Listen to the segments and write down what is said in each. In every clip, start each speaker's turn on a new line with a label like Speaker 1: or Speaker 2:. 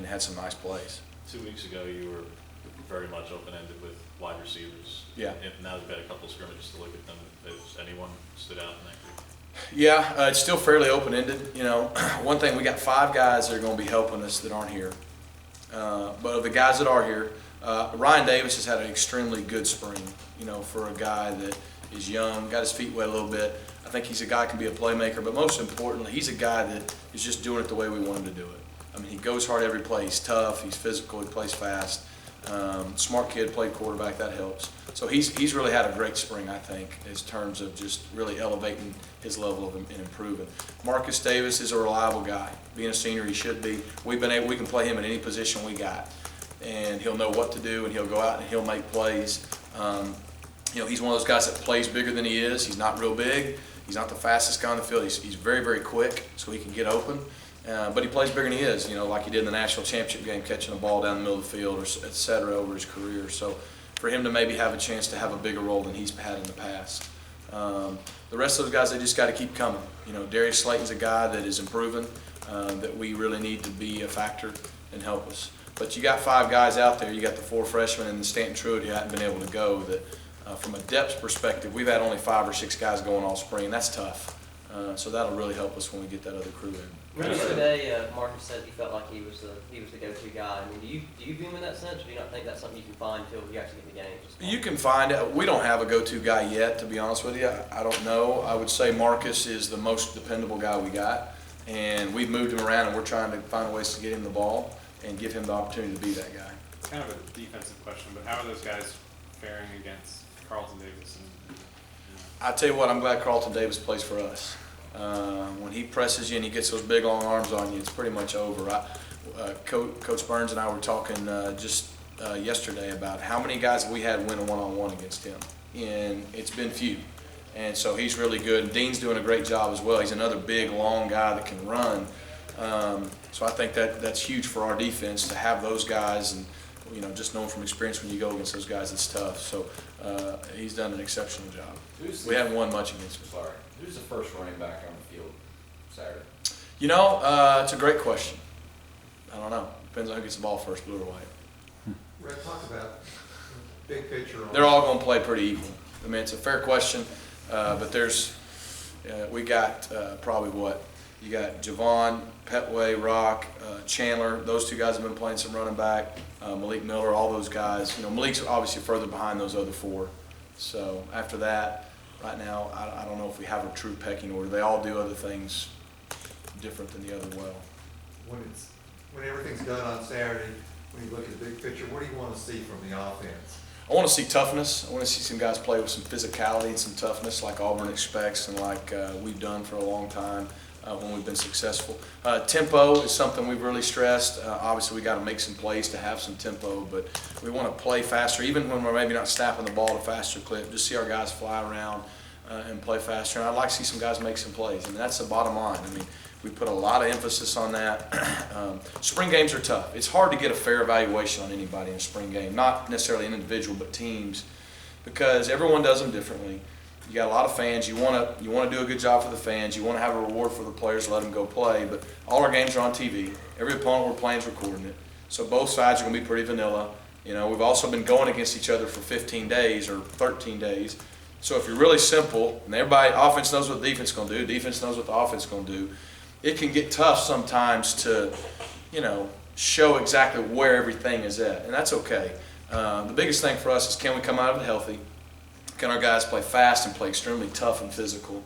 Speaker 1: and had some nice plays.
Speaker 2: 2 weeks ago, you were very much open-ended with wide receivers.
Speaker 1: Yeah.
Speaker 2: And now we've got a couple of scrimmages to look at them. Has anyone stood out in that group?
Speaker 1: Yeah, it's still fairly open-ended. You know, one thing, we got 5 guys that are going to be helping us that aren't here. But of the guys that are here, Ryan Davis has had an extremely good spring, you know, for a guy that is young, got his feet wet a little bit. I think he's a guy that can be a playmaker, but most importantly, he's a guy that is just doing it the way we want him to do it. I mean, he goes hard every play. He's tough, he's physical, he plays fast. Smart kid, played quarterback, that helps. So he's really had a great spring, I think, in terms of just really elevating his level of and improving. Marcus Davis is a reliable guy. Being a senior, he should be. We can play him in any position we got, and he'll know what to do, and he'll go out and he'll make plays. You know, he's one of those guys that plays bigger than he is. He's not real big. He's not the fastest guy on the field. He's very, very quick, so he can get open. But he plays bigger than he is, you know, like he did in the national championship game, catching a ball down the middle of the field, or et cetera, over his career. So for him to maybe have a chance to have a bigger role than he's had in the past. The rest of those guys, they just got to keep coming. You know, Darius Slayton's a guy that is improving, that we really need to be a factor and help us. But you got 5 guys out there. You got the 4 freshmen and the Stanton Truitt who hadn't been able to go. That from a depth perspective, we've had only 5 or 6 guys going all spring. That's tough. So that'll really help us when we get that other crew in.
Speaker 3: Remember the other day, Marcus said he felt like he was the go-to guy. I mean, do you view him in that sense, or do you not think that's something you can find until you actually get in the game?
Speaker 1: You can find it. We don't have a go-to guy yet, to be honest with you. I don't know. I would say Marcus is the most dependable guy we got, and we've moved him around, and we're trying to find ways to get him the ball and give him the opportunity to be that guy.
Speaker 4: Kind of a defensive question, but how are those guys faring against Carlton Davis?
Speaker 1: I tell you what, I'm glad Carlton Davis plays for us. When he presses you and he gets those big long arms on you, it's pretty much over. Coach Burns and I were talking just yesterday about how many guys we had win a one-on-one against him, and it's been few. And so he's really good. And Dean's doing a great job as well. He's another big, long guy that can run. So I think that's huge for our defense to have those guys, and you know, just knowing from experience when you go against those guys, it's tough. So he's done an exceptional job. We haven't won much against him.
Speaker 5: Sorry. Who's the first running back on the field Saturday?
Speaker 1: You know, it's a great question. I don't know. Depends on who gets the ball first, blue or white.
Speaker 6: Rhett, talk about big picture.
Speaker 1: They're all going to play pretty equal. I mean, it's a fair question, but we got probably what? You got Javon, Petway, Rock, Chandler. Those 2 guys have been playing some running back. Malik Miller, all those guys. You know, Malik's obviously further behind those other 4. So after that, right now, I don't know if we have a true pecking order. They all do other things different than the other well.
Speaker 6: When everything's done on Saturday, when you look at the big picture, what do you want to see from the offense?
Speaker 1: I want to see toughness. I want to see some guys play with some physicality and some toughness like Auburn expects and like we've done for a long time when we've been successful. Tempo is something we've really stressed. Obviously, we got to make some plays to have some tempo, but we want to play faster, even when we're maybe not snapping the ball at a faster clip. Just see our guys fly around and play faster. And I'd like to see some guys make some plays. I mean, that's the bottom line. I mean, we put a lot of emphasis on that. Spring games are tough. It's hard to get a fair evaluation on anybody in a spring game, not necessarily an individual, but teams, because everyone does them differently. You got a lot of fans. You want to do a good job for the fans. You want to have a reward for the players, let them go play. But all our games are on TV. Every opponent we're playing is recording it. So both sides are going to be pretty vanilla. You know, we've also been going against each other for 15 days or 13 days. So if you're really simple, and everybody, offense knows what the defense is going to do, defense knows what the offense is going to do, it can get tough sometimes to, you know, show exactly where everything is at, and that's okay. The biggest thing for us is, can we come out of it healthy? Can our guys play fast and play extremely tough and physical?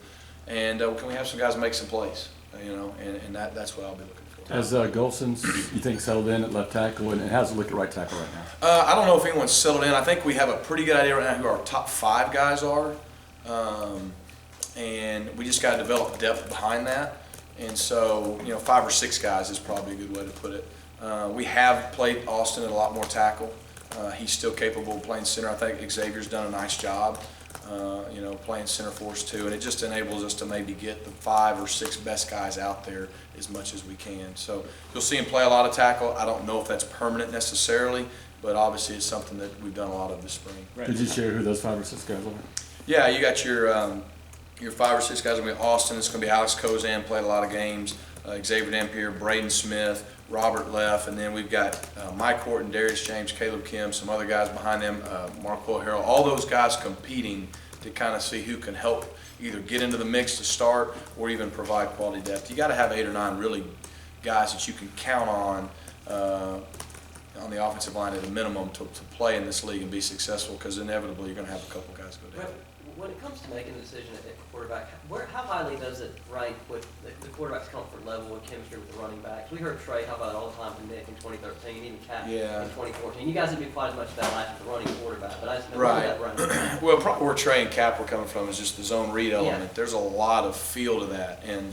Speaker 1: And can we have some guys make some plays? You know, and that's what I'll be looking for.
Speaker 7: Has Golson's, you think, settled in at left tackle, and how's it look at right tackle right now?
Speaker 1: I don't know if anyone's settled in. I think we have a pretty good idea right now who our top 5 guys are, and we just got to develop depth behind that. And so, you know, 5 or 6 guys is probably a good way to put it. We have played Austin at a lot more tackle. He's still capable of playing center. I think Xavier's done a nice job, you know, playing center for us too. And it just enables us to maybe get the 5 or 6 best guys out there as much as we can. So you'll see him play a lot of tackle. I don't know if that's permanent necessarily, but obviously it's something that we've done a lot of this spring.
Speaker 7: Did you share who those 5 or 6 guys are?
Speaker 1: Yeah, you got your 5 or 6 guys. It's going to be Austin. It's going to be Alex Kozan, played a lot of games. Xavier Dampier, Braden Smith, Robert Leff, and then we've got Mike Horton, Darius James, Caleb Kim, some other guys behind them, Marco Harrell, all those guys competing to kind of see who can help either get into the mix to start or even provide quality depth. You got to have 8 or 9 really guys that you can count on the offensive line at a minimum to play in this league and be successful, because inevitably you're going to have a couple guys go down.
Speaker 3: Brett, when it comes to making a decision at quarterback, how highly does it rank with the quarterback's comfort level and chemistry with the running backs? We heard Trey talk about it all the time from Nick in 2013, even Cap in 2014. You guys didn't do quite as much of that last year, the running quarterback, but I just know that running.
Speaker 1: Well, probably where Trey and Cap were coming from is just the zone read element.
Speaker 3: Yeah.
Speaker 1: There's a lot of feel to that, and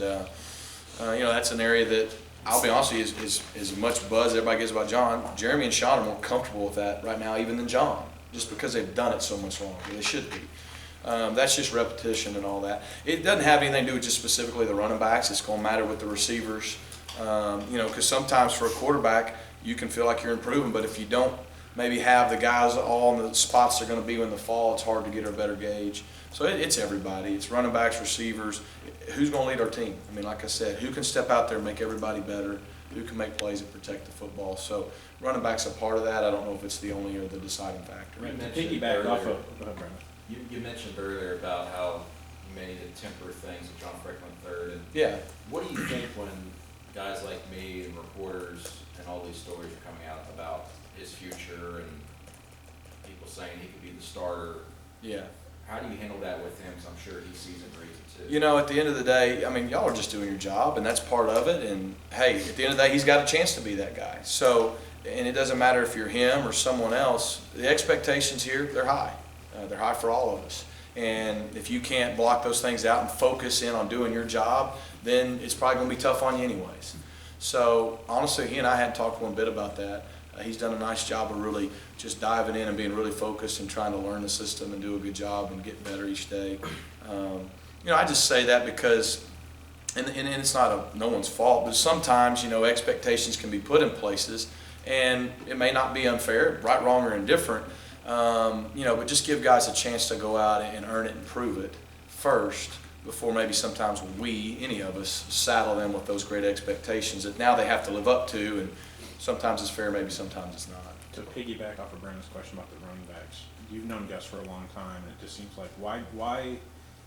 Speaker 1: that's an area that, I'll be honest with you, is as much buzz everybody gets about John. Jeremy and Sean are more comfortable with that right now even than John, just because they've done it so much longer. They should be. That's just repetition and all that. It doesn't have anything to do with just specifically the running backs. It's going to matter with the receivers, because sometimes for a quarterback, you can feel like you're improving, but if you don't maybe have the guys all in the spots they're going to be in the fall, it's hard to get a better gauge. So it's everybody. It's running backs, receivers. Who's going to lead our team? I mean, like I said, who can step out there and make everybody better? Who can make plays and protect the football? So running back's a part of that. I don't know if it's the only or the deciding factor.
Speaker 5: Right.
Speaker 7: To piggyback off of, go ahead, Brandon.
Speaker 5: You mentioned earlier about how you may need to temper things with John Franklin III. And
Speaker 1: Yeah.
Speaker 5: what do you think when guys like me and reporters and all these stories are coming out about his future and people saying he could be the starter?
Speaker 1: Yeah.
Speaker 5: How do you handle that with him? Because I'm sure he sees and reads it too.
Speaker 1: You know, at the end of the day, I mean, y'all are just doing your job, and that's part of it. And hey, at the end of the day, he's got a chance to be that guy. So, and it doesn't matter if you're him or someone else. The expectations here, they're high. They're high for all of us. And if you can't block those things out and focus in on doing your job, then it's probably going to be tough on you anyways. So honestly, he and I hadn't talked one bit about that. He's done a nice job of really just diving in and being really focused and trying to learn the system and do a good job and get better each day. I just say that because, and it's not no one's fault, but sometimes, expectations can be put in places, and it may not be unfair, right, wrong, or indifferent, but just give guys a chance to go out and earn it and prove it first before maybe sometimes any of us, saddle them with those great expectations that now they have to live up to, and sometimes it's fair, maybe sometimes it's not.
Speaker 7: To piggyback off of Brandon's question about the running backs, you've known Gus for a long time, and it just seems like why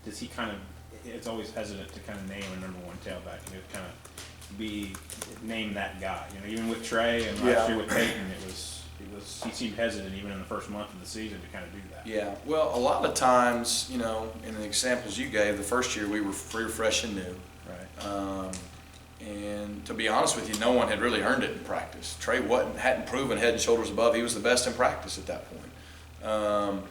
Speaker 7: does he kind of, it's always hesitant to kind of name a number one tailback and to kind of name that guy. Even with Trey and last year with Peyton, he seemed hesitant even in the first month of the season to kind of do that.
Speaker 1: Yeah, well, a lot of times, in the examples you gave, the first year we were fresh and new.
Speaker 7: Right.
Speaker 1: And to be honest with you, no one had really earned it in practice. Trey hadn't proven head and shoulders above. He was the best in practice at that point.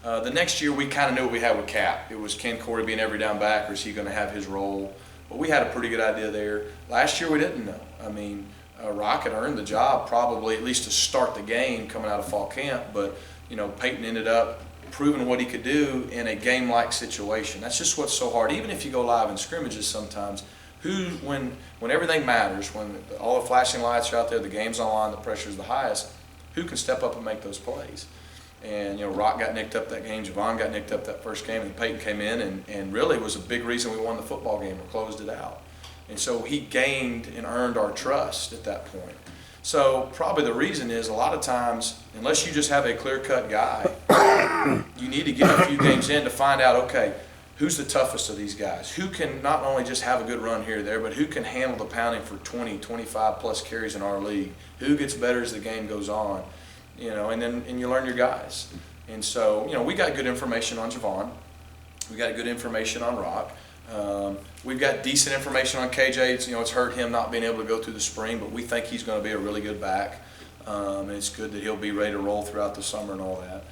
Speaker 1: The next year, we kind of knew what we had with Cap. It was, can Corey be an every down back, or is he going to have his role? But we had a pretty good idea there. Last year, we didn't know. I mean, Rock had earned the job probably at least to start the game coming out of fall camp, but Peyton ended up proving what he could do in a game-like situation. That's just what's so hard. Even if you go live in scrimmages sometimes, when everything matters, when all the flashing lights are out there, the game's on, the pressure's the highest, who can step up and make those plays? And Rock got nicked up that game, Javon got nicked up that first game, and Peyton came in and really was a big reason we won the football game or closed it out. And so he gained and earned our trust at that point. So probably the reason is a lot of times, unless you just have a clear-cut guy, you need to get a few games in to find out, okay, who's the toughest of these guys? Who can not only just have a good run here or there, but who can handle the pounding for 20, 25 plus carries in our league? Who gets better as the game goes on? And you learn your guys. And so, we got good information on Javon. We got good information on Rock. We've got decent information on KJ. It's hurt him not being able to go through the spring, but we think he's going to be a really good back. And it's good that he'll be ready to roll throughout the summer and all that.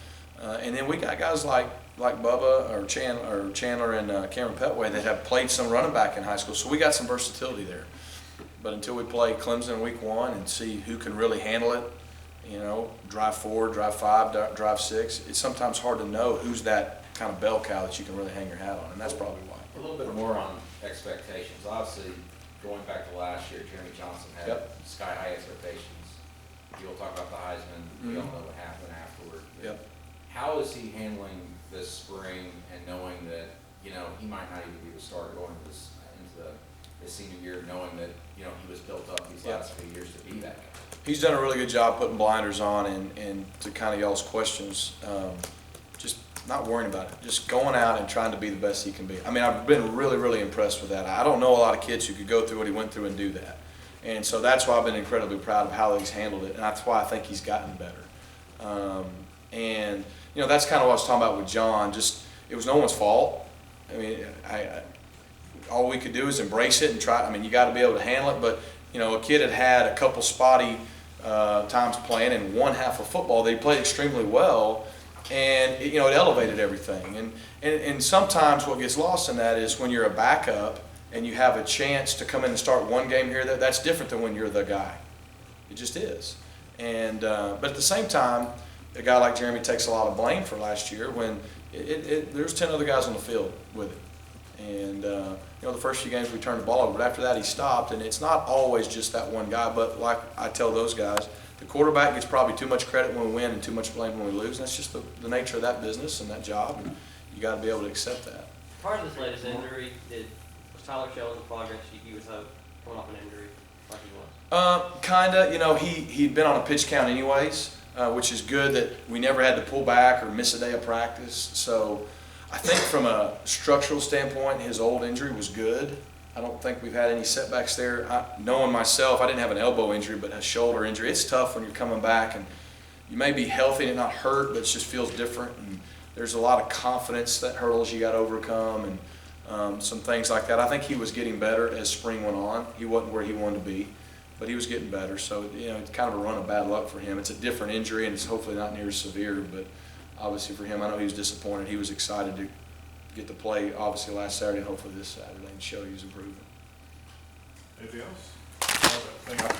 Speaker 1: And then we got guys like Bubba or Chandler and Cameron Petway that have played some running back in high school. So we got some versatility there. But until we play Clemson week 1 and see who can really handle it, drive 4, drive 5, drive 6, it's sometimes hard to know who's that kind of bell cow that you can really hang your hat on, and that's probably why.
Speaker 5: A little bit more on expectations. Obviously, going back to last year, Jeremy Johnson had sky-high expectations. You'll talk about the Heisman. We don't know what happened afterward. How is he handling this spring and knowing that, he might not even be the starter going into his senior year, knowing that, you know, he was built up these last few years to be that guy?
Speaker 1: He's done a really good job putting blinders on and to kind of y'all's questions, just not worrying about it, just going out and trying to be the best he can be. I mean, I've been really, really impressed with that. I don't know a lot of kids who could go through what he went through and do that. And so that's why I've been incredibly proud of how he's handled it, and that's why I think he's gotten better. And, you know, that's kind of what I was talking about with John. Just, it was no one's fault. I mean, all we could do is embrace it and try. I mean, you got to be able to handle it. But, you know, a kid had a couple spotty times playing in one half of football. They played extremely well, and, you know, it elevated everything. And sometimes what gets lost in that is when you're a backup and you have a chance to come in and start one game here, that's different than when you're the guy. It just is. And but at the same time, a guy like Jeremy takes a lot of blame for last year when there's 10 other guys on the field with him. And you know, the first few games we turned the ball over, but after that he stopped. And it's not always just that one guy, but like I tell those guys, the quarterback gets probably too much credit when we win and too much blame when we lose. And that's just the nature of that business and that job. And you got to be able to accept that.
Speaker 3: Part of this latest injury, was Tyler showing the progress you would hope coming off an injury like he was?
Speaker 1: Kinda. You know, he'd been on a pitch count anyways, which is good that we never had to pull back or miss a day of practice. So I think from a structural standpoint, his old injury was good. I don't think we've had any setbacks there. Knowing myself, I didn't have an elbow injury, but a shoulder injury. It's tough when you're coming back and you may be healthy and it not hurt, but it just feels different. And there's a lot of confidence that hurdles you got to overcome and some things like that. I think he was getting better as spring went on. He wasn't where he wanted to be, but he was getting better. So, you know, it's kind of a run of bad luck for him. It's a different injury and it's hopefully not near as severe, but obviously for him, I know he was disappointed. He was excited to get to play, obviously, last Saturday and hopefully this Saturday and show he was improving.
Speaker 2: Anything else? Thank you.